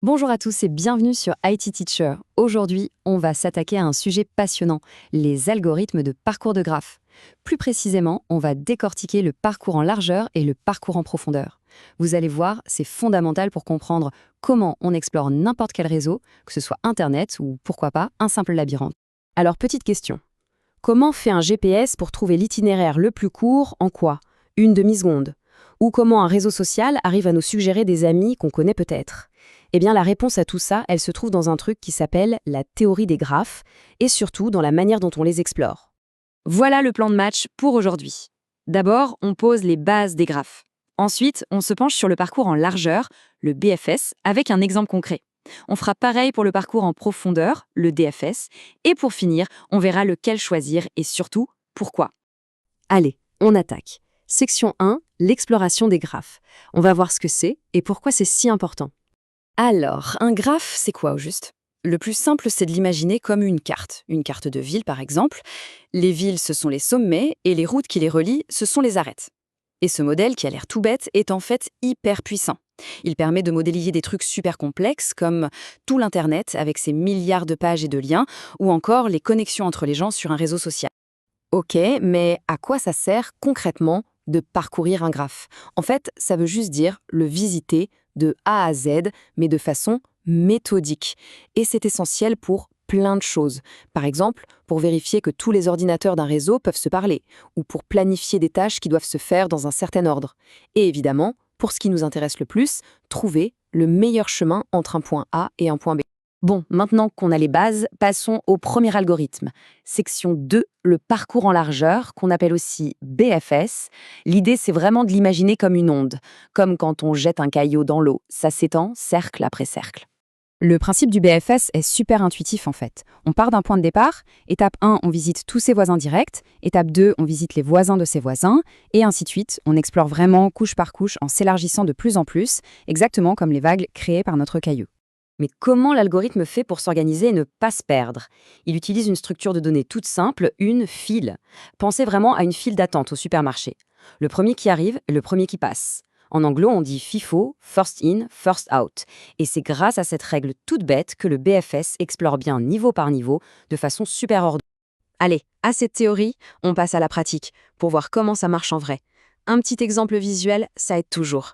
Bonjour à tous et bienvenue sur IT Teacher. Aujourd'hui, on va s'attaquer à un sujet passionnant, les algorithmes de parcours de graphes. Plus précisément, on va décortiquer le parcours en largeur et le parcours en profondeur. Vous allez voir, c'est fondamental pour comprendre comment on explore n'importe quel réseau, que ce soit Internet ou, pourquoi pas, un simple labyrinthe. Alors, petite question. Comment fait un GPS pour trouver l'itinéraire le plus court en quoi? Une demi-seconde? Ou comment un réseau social arrive à nous suggérer des amis qu'on connaît peut-être? Eh bien, la réponse à tout ça, elle se trouve dans un truc qui s'appelle la théorie des graphes, et surtout dans la manière dont on les explore. Voilà le plan de match pour aujourd'hui. D'abord, on pose les bases des graphes. Ensuite, on se penche sur le parcours en largeur, le BFS, avec un exemple concret. On fera pareil pour le parcours en profondeur, le DFS, et pour finir, on verra lequel choisir et surtout, pourquoi. Allez, on attaque. Section 1, l'exploration des graphes. On va voir ce que c'est et pourquoi c'est si important. Alors, un graphe, c'est quoi au juste? Le plus simple, c'est de l'imaginer comme une carte de ville par exemple. Les villes, ce sont les sommets, et les routes qui les relient, ce sont les arêtes. Et ce modèle, qui a l'air tout bête, est en fait hyper puissant. Il permet de modéliser des trucs super complexes, comme tout l'Internet avec ses milliards de pages et de liens, ou encore les connexions entre les gens sur un réseau social. Ok, mais à quoi ça sert concrètement de parcourir un graphe? En fait, ça veut juste dire le visiter de A à Z, mais de façon méthodique. Et c'est essentiel pour plein de choses. Par exemple, pour vérifier que tous les ordinateurs d'un réseau peuvent se parler, ou pour planifier des tâches qui doivent se faire dans un certain ordre. Et évidemment, pour ce qui nous intéresse le plus, trouver le meilleur chemin entre un point A et un point B. Bon, maintenant qu'on a les bases, passons au premier algorithme. Section 2, le parcours en largeur, qu'on appelle aussi BFS. L'idée, c'est vraiment de l'imaginer comme une onde, comme quand on jette un caillou dans l'eau. Ça s'étend cercle après cercle. Le principe du BFS est super intuitif en fait. On part d'un point de départ, étape 1, on visite tous ses voisins directs, étape 2, on visite les voisins de ses voisins, et ainsi de suite. On explore vraiment couche par couche en s'élargissant de plus en plus, exactement comme les vagues créées par notre caillou. Mais comment l'algorithme fait pour s'organiser et ne pas se perdre? Il utilise une structure de données toute simple, une file. Pensez vraiment à une file d'attente au supermarché. Le premier qui arrive est le premier qui passe. En anglo, on dit FIFO, First In, First Out. Et c'est grâce à cette règle toute bête que le BFS explore bien niveau par niveau, de façon super ordonnée. Allez, à cette théorie, on passe à la pratique, pour voir comment ça marche en vrai. Un petit exemple visuel, ça aide toujours.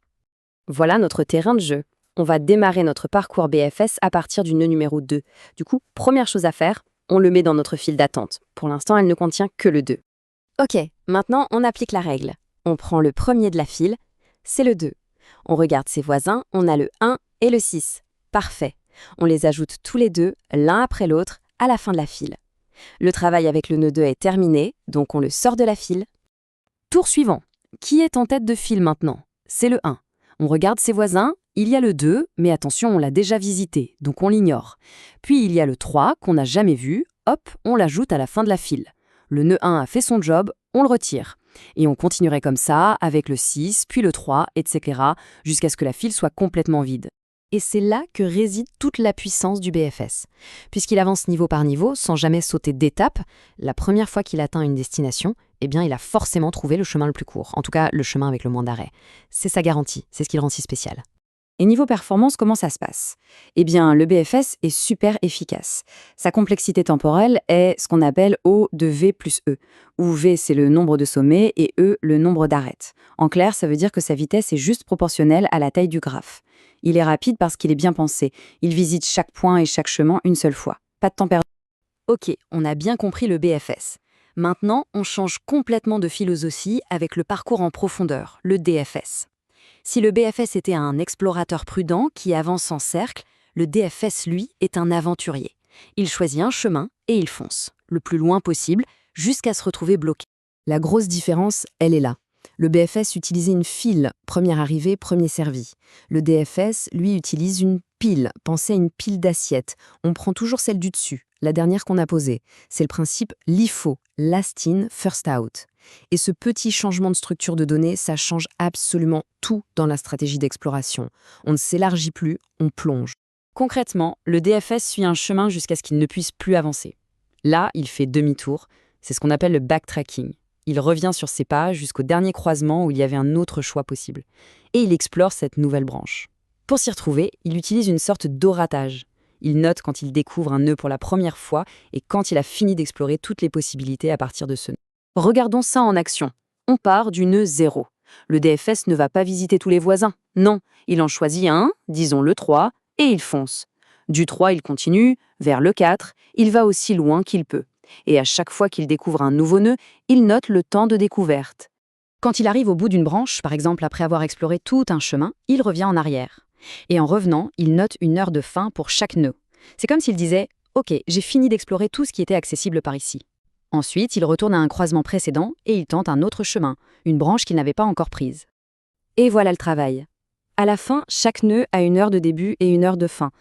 Voilà notre terrain de jeu. On va démarrer notre parcours BFS à partir du nœud numéro 2. Du coup, première chose à faire, on le met dans notre file d'attente. Pour l'instant, elle ne contient que le 2. Ok, maintenant on applique la règle. On prend le premier de la file, c'est le 2. On regarde ses voisins, on a le 1 et le 6. Parfait. On les ajoute tous les deux, l'un après l'autre, à la fin de la file. Le travail avec le nœud 2 est terminé, donc on le sort de la file. Tour suivant. Qui est en tête de file maintenant? C'est le 1. On regarde ses voisins, il y a le 2, mais attention, on l'a déjà visité, donc on l'ignore. Puis il y a le 3, qu'on n'a jamais vu, hop, on l'ajoute à la fin de la file. Le nœud 1 a fait son job, on le retire. Et on continuerait comme ça, avec le 6, puis le 3, etc., jusqu'à ce que la file soit complètement vide. Et c'est là que réside toute la puissance du BFS. Puisqu'il avance niveau par niveau, sans jamais sauter d'étape, la première fois qu'il atteint une destination, eh bien, il a forcément trouvé le chemin le plus court, en tout cas le chemin avec le moins d'arrêt. C'est sa garantie, c'est ce qui le rend si spécial. Et niveau performance, comment ça se passe? Eh bien, le BFS est super efficace. Sa complexité temporelle est ce qu'on appelle O de V plus E, où V c'est le nombre de sommets et E le nombre d'arêtes. En clair, ça veut dire que sa vitesse est juste proportionnelle à la taille du graphe. Il est rapide parce qu'il est bien pensé. Il visite chaque point et chaque chemin une seule fois. Pas de temps perdu. Ok, on a bien compris le BFS. Maintenant, on change complètement de philosophie avec le parcours en profondeur, le DFS. Si le BFS était un explorateur prudent qui avance en cercle, le DFS, lui, est un aventurier. Il choisit un chemin et il fonce, le plus loin possible, jusqu'à se retrouver bloqué. La grosse différence, elle est là. Le BFS utilisait une file, premier arrivé, premier servi. Le DFS, lui, utilise une pile, pensez à une pile d'assiettes. On prend toujours celle du dessus, la dernière qu'on a posée. C'est le principe LIFO, last in, first out. Et ce petit changement de structure de données, ça change absolument tout dans la stratégie d'exploration. On ne s'élargit plus, on plonge. Concrètement, le DFS suit un chemin jusqu'à ce qu'il ne puisse plus avancer. Là, il fait demi-tour. C'est ce qu'on appelle le backtracking. Il revient sur ses pas jusqu'au dernier croisement où il y avait un autre choix possible. Et il explore cette nouvelle branche. Pour s'y retrouver, il utilise une sorte d'oratage. Il note quand il découvre un nœud pour la première fois et quand il a fini d'explorer toutes les possibilités à partir de ce nœud. Regardons ça en action. On part du nœud 0. Le DFS ne va pas visiter tous les voisins. Non, il en choisit un, disons le 3, et il fonce. Du 3, il continue, vers le 4, il va aussi loin qu'il peut. Et à chaque fois qu'il découvre un nouveau nœud, il note le temps de découverte. Quand il arrive au bout d'une branche, par exemple après avoir exploré tout un chemin, il revient en arrière. Et en revenant, il note une heure de fin pour chaque nœud. C'est comme s'il disait « Ok, j'ai fini d'explorer tout ce qui était accessible par ici ». Ensuite, il retourne à un croisement précédent et il tente un autre chemin, une branche qu'il n'avait pas encore prise. Et voilà le travail. À la fin, chaque nœud a une heure de début et une heure de fin.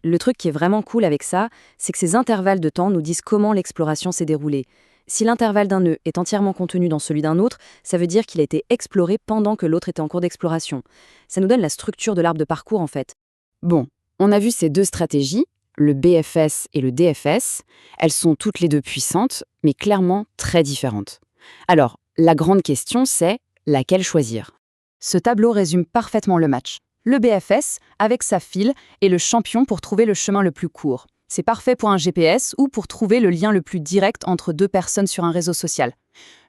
Le truc qui est vraiment cool avec ça, c'est que ces intervalles de temps nous disent comment l'exploration s'est déroulée. Si l'intervalle d'un nœud est entièrement contenu dans celui d'un autre, ça veut dire qu'il a été exploré pendant que l'autre était en cours d'exploration. Ça nous donne la structure de l'arbre de parcours en fait. Bon, on a vu ces deux stratégies, le BFS et le DFS. Elles sont toutes les deux puissantes, mais clairement très différentes. Alors, la grande question c'est laquelle choisir ? Ce tableau résume parfaitement le match. Le BFS, avec sa file, est le champion pour trouver le chemin le plus court. C'est parfait pour un GPS ou pour trouver le lien le plus direct entre deux personnes sur un réseau social.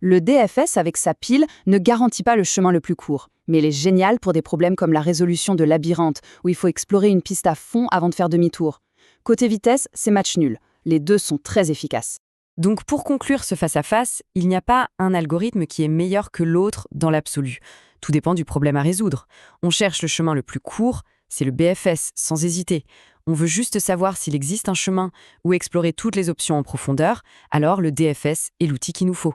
Le DFS, avec sa pile, ne garantit pas le chemin le plus court, mais il est génial pour des problèmes comme la résolution de labyrinthes, où il faut explorer une piste à fond avant de faire demi-tour. Côté vitesse, c'est match nul. Les deux sont très efficaces. Donc pour conclure ce face-à-face, il n'y a pas un algorithme qui est meilleur que l'autre dans l'absolu. Tout dépend du problème à résoudre. On cherche le chemin le plus court, c'est le BFS, sans hésiter. On veut juste savoir s'il existe un chemin ou explorer toutes les options en profondeur, alors le DFS est l'outil qu'il nous faut.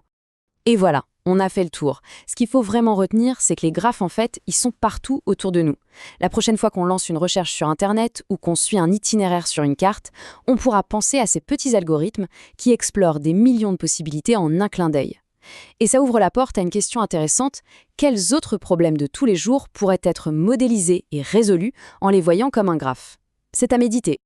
Et voilà, on a fait le tour. Ce qu'il faut vraiment retenir, c'est que les graphes, en fait, ils sont partout autour de nous. La prochaine fois qu'on lance une recherche sur Internet ou qu'on suit un itinéraire sur une carte, on pourra penser à ces petits algorithmes qui explorent des millions de possibilités en un clin d'œil. Et ça ouvre la porte à une question intéressante, quels autres problèmes de tous les jours pourraient être modélisés et résolus en les voyant comme un graphe ? C'est à méditer.